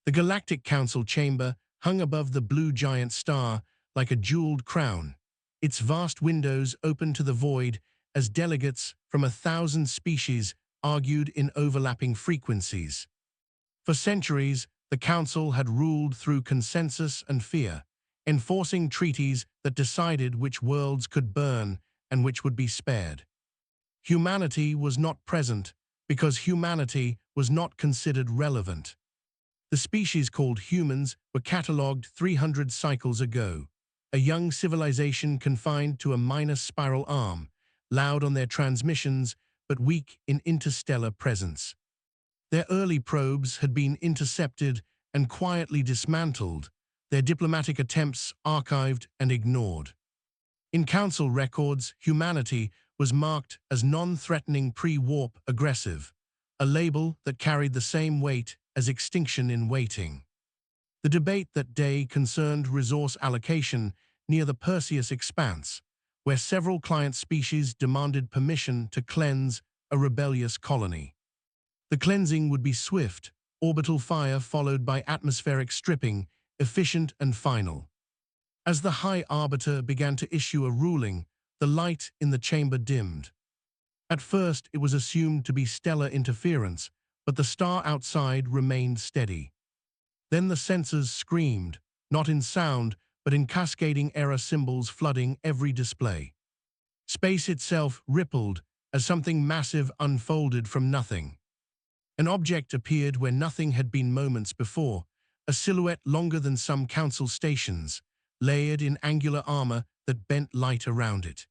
The Galactic Council chamber hung above the blue giant star like a jeweled crown, its vast windows open to the void as delegates from 1,000 species argued in overlapping frequencies. For centuries, the Council had ruled through consensus and fear, enforcing treaties that decided which worlds could burn and which would be spared. Humanity was not present because humanity was not considered relevant. The species called humans were catalogued 300 cycles ago, a young civilization confined to a minor spiral arm, loud on their transmissions but weak in interstellar presence. Their early probes had been intercepted and quietly dismantled, their diplomatic attempts archived and ignored. In Council records, humanity was marked as non-threatening pre-warp aggressive, a label that carried the same weight as extinction in waiting. The debate that day concerned resource allocation near the Perseus expanse, where several client species demanded permission to cleanse a rebellious colony. The cleansing would be swift, orbital fire followed by atmospheric stripping, efficient and final. As the High Arbiter began to issue a ruling, the light in the chamber dimmed. At first, it was assumed to be stellar interference, but the star outside remained steady. Then the sensors screamed, not in sound, but in cascading error symbols flooding every display. Space itself rippled as something massive unfolded from nothing. An object appeared where nothing had been moments before, a silhouette longer than some Council stations, layered in angular armor that bent light around it.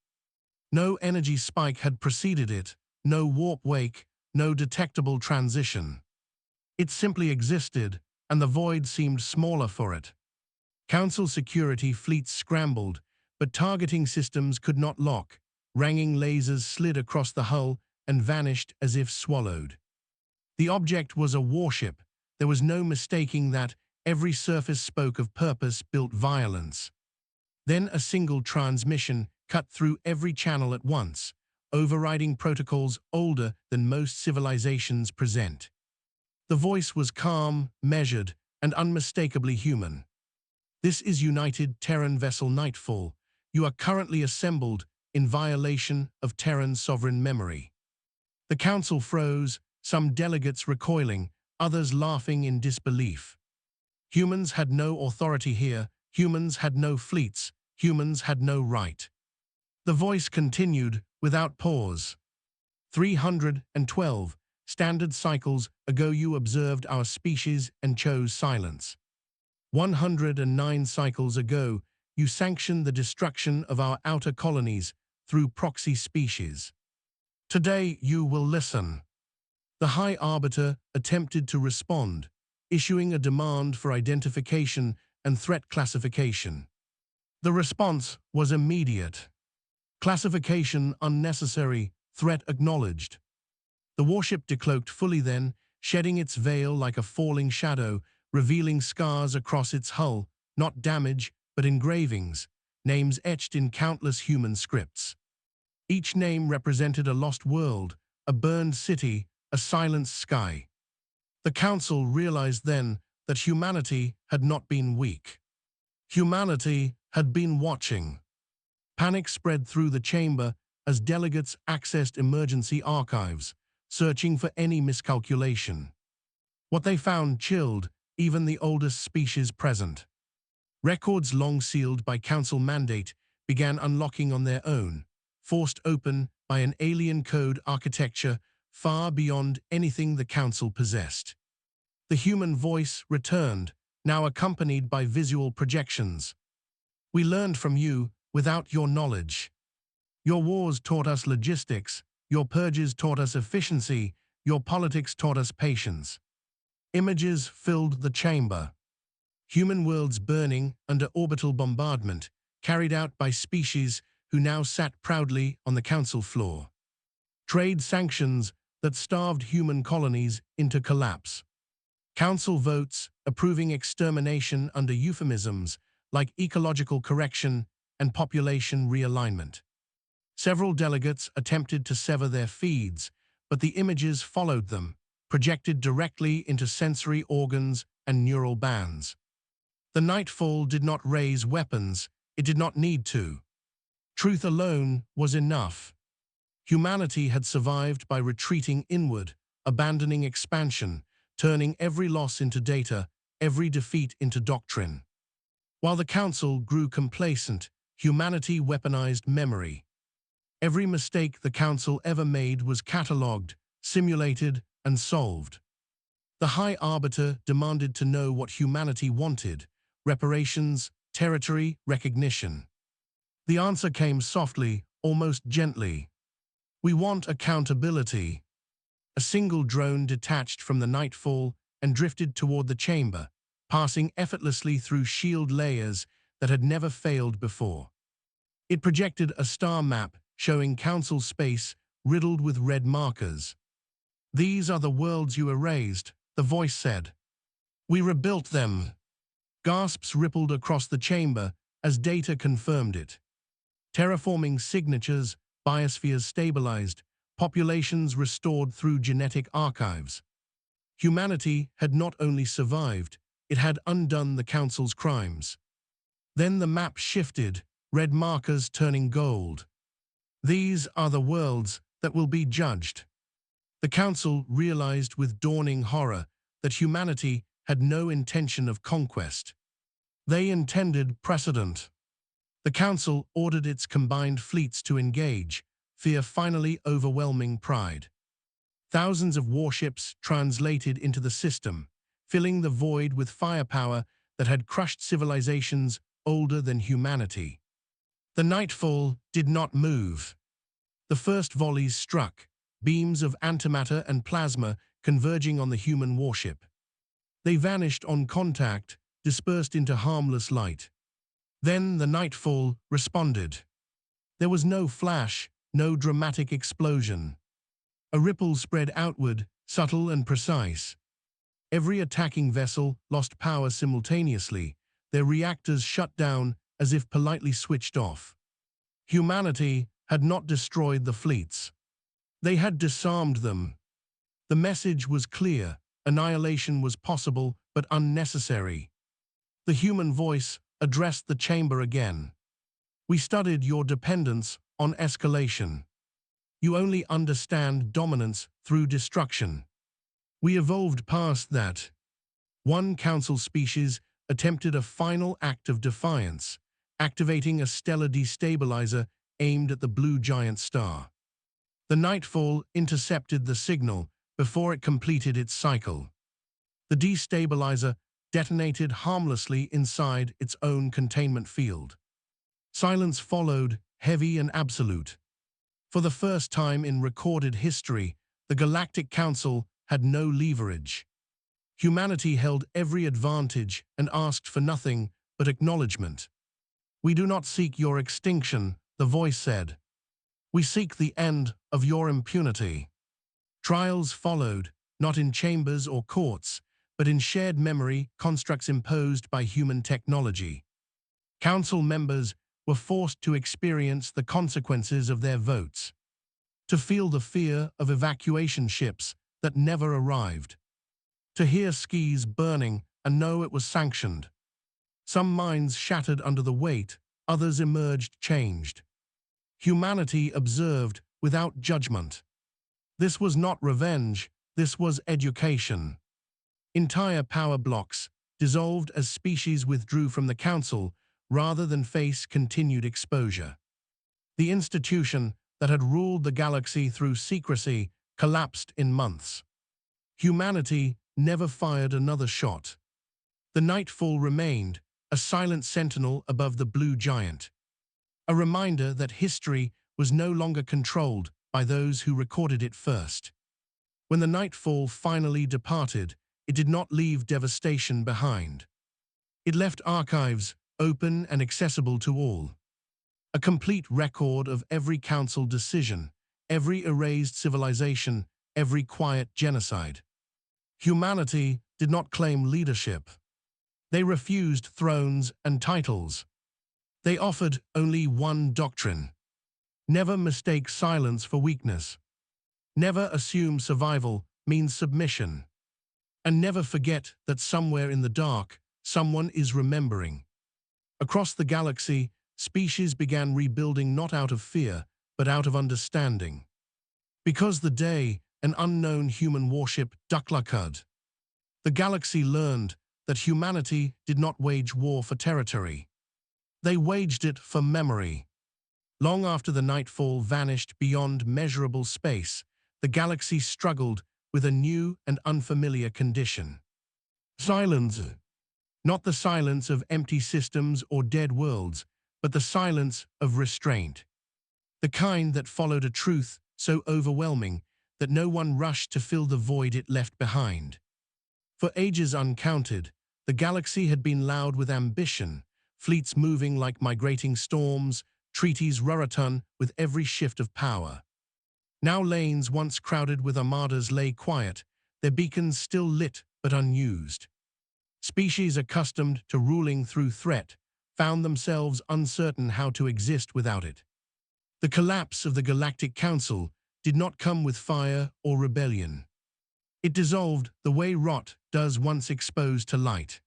No energy spike had preceded it, no warp wake, no detectable transition. It simply existed, and the void seemed smaller for it. Council security fleets scrambled, but targeting systems could not lock. Ranging lasers slid across the hull and vanished as if swallowed. The object was a warship. There was no mistaking that. Every surface spoke of purpose-built violence. Then a single transmission cut through every channel at once, overriding protocols older than most civilizations present. The voice was calm, measured, and unmistakably human. "This is United Terran Vessel Nightfall. You are currently assembled in violation of Terran sovereign memory." The Council froze, some delegates recoiling, others laughing in disbelief. Humans had no authority here, humans had no fleets, humans had no right. The voice continued, without pause. 312 standard cycles ago you observed our species and chose silence. 109 cycles ago you sanctioned the destruction of our outer colonies through proxy species. Today you will listen. The High Arbiter attempted to respond, issuing a demand for identification and threat classification. The response was immediate. Classification unnecessary, threat acknowledged. The warship decloaked fully then, shedding its veil like a falling shadow, revealing scars across its hull, not damage, but engravings, names etched in countless human scripts. Each name represented a lost world, a burned city, a silenced sky. The Council realized then that humanity had not been weak. Humanity had been watching. Panic spread through the chamber as delegates accessed emergency archives, searching for any miscalculation. What they found chilled even the oldest species present. Records long sealed by Council mandate began unlocking on their own, forced open by an alien code architecture far beyond anything the Council possessed. The human voice returned, now accompanied by visual projections. "We learned from you without your knowledge. Your wars taught us logistics, your purges taught us efficiency, your politics taught us patience." Images filled the chamber. Human worlds burning under orbital bombardment, carried out by species who now sat proudly on the Council floor. Trade sanctions that starved human colonies into collapse. Council votes approving extermination under euphemisms like ecological correction and population realignment. Several delegates attempted to sever their feeds, but the images followed them, projected directly into sensory organs and neural bands. The Nightfall did not raise weapons, it did not need to. Truth alone was enough. Humanity had survived by retreating inward, abandoning expansion, turning every loss into data, every defeat into doctrine. While the Council grew complacent, humanity weaponized memory. Every mistake the Council ever made was catalogued, simulated, and solved. The High Arbiter demanded to know what humanity wanted: reparations, territory, recognition. The answer came softly, almost gently. We want accountability. A single drone detached from the Nightfall and drifted toward the chamber, passing effortlessly through shield layers that had never failed before. It projected a star map showing Council space riddled with red markers. "These are the worlds you erased," the voice said. "We rebuilt them." Gasps rippled across the chamber as data confirmed it. Terraforming signatures, biospheres stabilized, populations restored through genetic archives. Humanity had not only survived, it had undone the Council's crimes. Then the map shifted, red markers turning gold. "These are the worlds that will be judged." The Council realized with dawning horror that humanity had no intention of conquest. They intended precedent. The Council ordered its combined fleets to engage, fear finally overwhelming pride. Thousands of warships translated into the system, filling the void with firepower that had crushed civilizations older than humanity. The Nightfall did not move. The first volleys struck, beams of antimatter and plasma converging on the human warship. They vanished on contact, dispersed into harmless light. Then the Nightfall responded. There was no flash, no dramatic explosion. A ripple spread outward, subtle and precise. Every attacking vessel lost power simultaneously, their reactors shut down as if politely switched off. Humanity had not destroyed the fleets. They had disarmed them. The message was clear: annihilation was possible but unnecessary. The human voice addressed the chamber again. "We studied your dependence on escalation. You only understand dominance through destruction. We evolved past that." One Council species attempted a final act of defiance, activating a stellar destabilizer aimed at the blue giant star. The Nightfall intercepted the signal before it completed its cycle. The destabilizer detonated harmlessly inside its own containment field. Silence followed, heavy and absolute. For the first time in recorded history, the Galactic Council had no leverage. Humanity held every advantage and asked for nothing but acknowledgement. "We do not seek your extinction," the voice said. "We seek the end of your impunity." Trials followed, not in chambers or courts, but in shared memory constructs imposed by human technology. Council members were forced to experience the consequences of their votes, to feel the fear of evacuation ships that never arrived, to hear skis burning and know it was sanctioned. Some minds shattered under the weight, others emerged changed. Humanity observed without judgment. This was not revenge, this was education. Entire power blocks dissolved as species withdrew from the Council rather than face continued exposure. The institution that had ruled the galaxy through secrecy collapsed in months. Humanity never fired another shot. The Nightfall remained, a silent sentinel above the blue giant. A reminder that history was no longer controlled by those who recorded it first. When the Nightfall finally departed, it did not leave devastation behind. It left archives open and accessible to all. A complete record of every Council decision, every erased civilization, every quiet genocide. Humanity did not claim leadership. They refused thrones and titles. They offered only one doctrine: never mistake silence for weakness. Never assume survival means submission. And never forget that somewhere in the dark, someone is remembering. Across the galaxy, species began rebuilding not out of fear, but out of understanding. Because the day, an unknown human warship, Decloaked, the galaxy learned that humanity did not wage war for territory. They waged it for memory. Long after the nightfall vanished beyond measurable space, the galaxy struggled with a new and unfamiliar condition. Silence. Not the silence of empty systems or dead worlds, but the silence of restraint. The kind that followed a truth so overwhelming that no one rushed to fill the void it left behind. For ages uncounted, the galaxy had been loud with ambition, fleets moving like migrating storms, treaties rewrote with every shift of power. Now lanes once crowded with armadas lay quiet, their beacons still lit but unused. Species accustomed to ruling through threat found themselves uncertain how to exist without it. The collapse of the Galactic Council did not come with fire or rebellion. It dissolved the way rot does once exposed to light.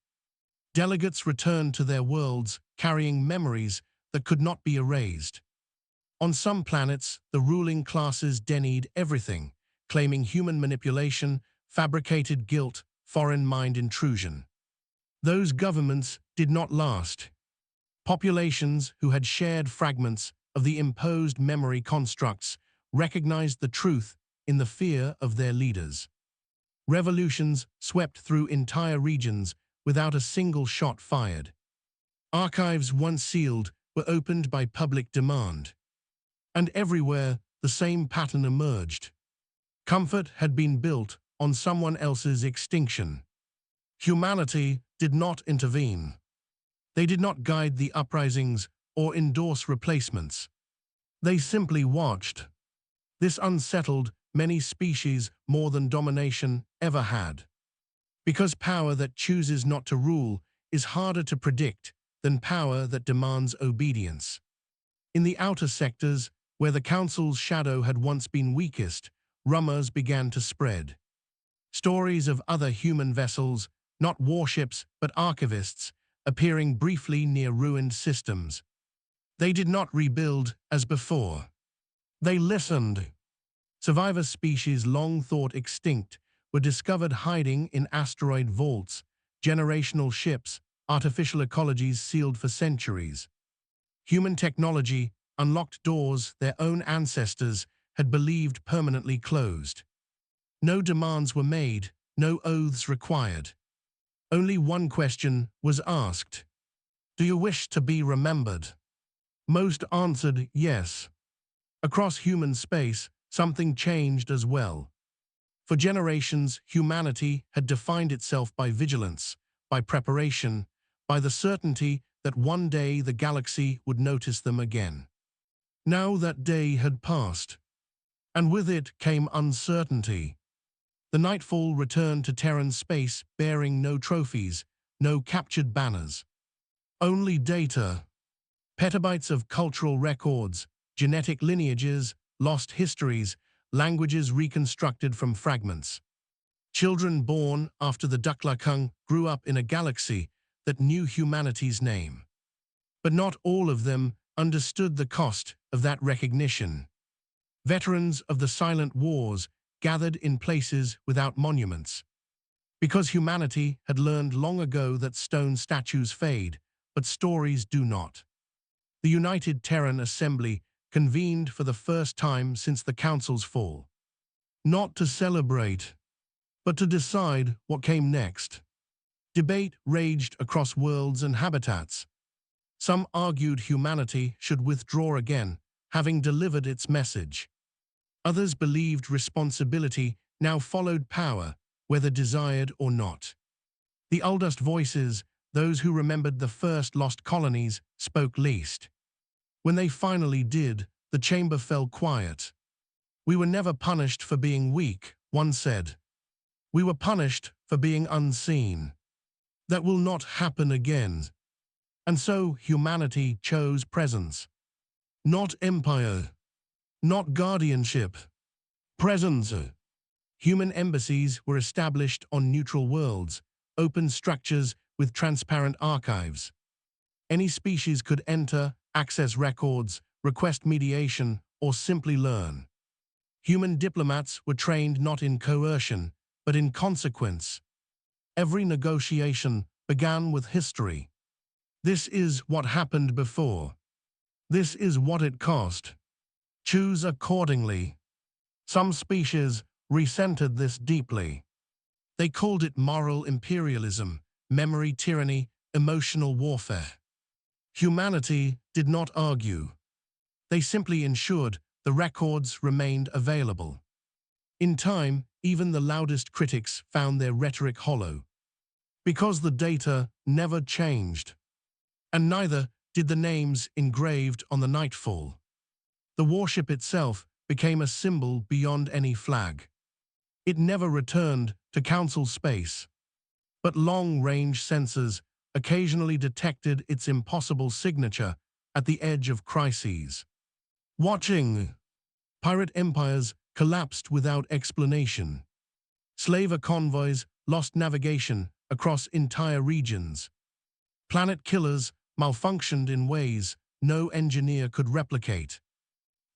Delegates returned to their worlds carrying memories that could not be erased. On some planets, the ruling classes denied everything, claiming human manipulation, fabricated guilt, foreign mind intrusion. Those governments did not last. Populations who had shared fragments of the imposed memory constructs recognized the truth in the fear of their leaders. Revolutions swept through entire regions without a single shot fired. Archives once sealed were opened by public demand. And everywhere, the same pattern emerged. Comfort had been built on someone else's extinction. Humanity did not intervene. They did not guide the uprisings or endorse replacements. They simply watched. This unsettled many species more than domination ever had. Because power that chooses not to rule is harder to predict than power that demands obedience. In the outer sectors, where the Council's shadow had once been weakest, rumors began to spread. Stories of other human vessels, not warships but archivists, appearing briefly near ruined systems. They did not rebuild as before. They listened. Survivor species long thought extinct were discovered hiding in asteroid vaults, generational ships, artificial ecologies sealed for centuries. Human technology unlocked doors their own ancestors had believed permanently closed. No demands were made, no oaths required. Only one question was asked. Do you wish to be remembered? Most answered yes. Across human space, something changed as well. For generations, humanity had defined itself by vigilance, by preparation, by the certainty that one day the galaxy would notice them again. Now that day had passed, and with it came uncertainty. The nightfall returned to Terran space bearing no trophies, no captured banners. Only data. Petabytes of cultural records, genetic lineages, lost histories, languages reconstructed from fragments. Children born after the Decloaked grew up in a galaxy that knew humanity's name. But not all of them understood the cost of that recognition. Veterans of the silent wars gathered in places without monuments. Because humanity had learned long ago that stone statues fade, but stories do not. The United Terran Assembly convened for the first time since the Council's fall. Not to celebrate, but to decide what came next. Debate raged across worlds and habitats. Some argued humanity should withdraw again, having delivered its message. Others believed responsibility now followed power, whether desired or not. The oldest voices, those who remembered the first lost colonies, spoke least. When they finally did, the chamber fell quiet. We were never punished for being weak, one said. We were punished for being unseen. That will not happen again. And so humanity chose presence. Not empire. Not guardianship. Presence. Human embassies were established on neutral worlds, open structures with transparent archives. Any species could enter, access records, request mediation, or simply learn. Human diplomats were trained not in coercion, but in consequence. Every negotiation began with history. This is what happened before. This is what it cost. Choose accordingly. Some species resented this deeply. They called it moral imperialism, memory tyranny, emotional warfare. Humanity did not argue. They simply ensured the records remained available. In time, even the loudest critics found their rhetoric hollow, because the data never changed, and neither did the names engraved on the Nightfall. The warship itself became a symbol beyond any flag. It never returned to Council space, but long-range sensors occasionally detected its impossible signature at the edge of crises. Watching, pirate empires collapsed without explanation. Slaver convoys lost navigation across entire regions. Planet killers malfunctioned in ways no engineer could replicate.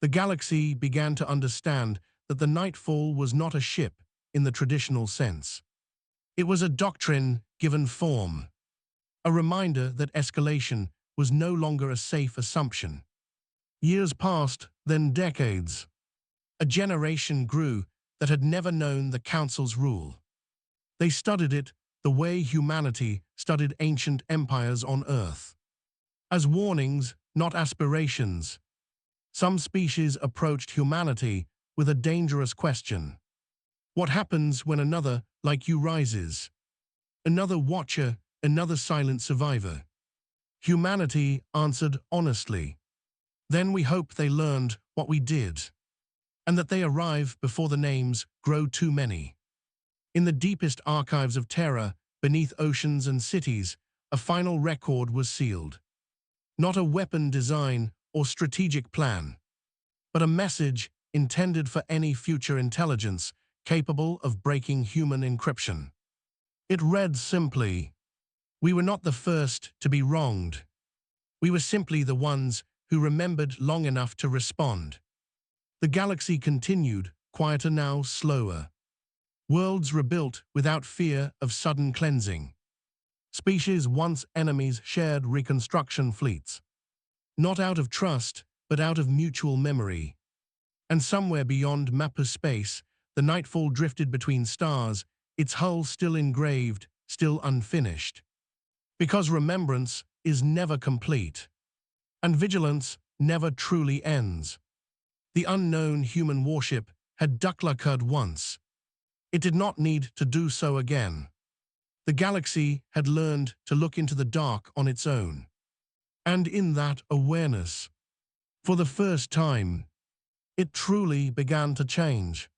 The galaxy began to understand that the Nightfall was not a ship in the traditional sense. It was a doctrine given form, a reminder that escalation was no longer a safe assumption. Years passed, then decades. A generation grew that had never known the Council's rule. They studied it the way humanity studied ancient empires on Earth. As warnings, not aspirations. Some species approached humanity with a dangerous question. What happens when another like you rises? Another watcher, another silent survivor. Humanity answered honestly. Then we hope they learned what we did, and that they arrive before the names grow too many. In the deepest archives of Terra, beneath oceans and cities, a final record was sealed. Not a weapon design or strategic plan, but a message intended for any future intelligence capable of breaking human encryption. It read simply, "We were not the first to be wronged. We were simply the ones who remembered long enough to respond." The galaxy continued, quieter now, slower. Worlds rebuilt without fear of sudden cleansing. Species once enemies shared reconstruction fleets. Not out of trust, but out of mutual memory. And somewhere beyond Mapu space, the Nightfall drifted between stars, its hull still engraved, still unfinished. Because remembrance is never complete, and vigilance never truly ends. The unknown human warship had Decloaked once. It did not need to do so again. The galaxy had learned to look into the dark on its own. And in that awareness, for the first time, it truly began to change.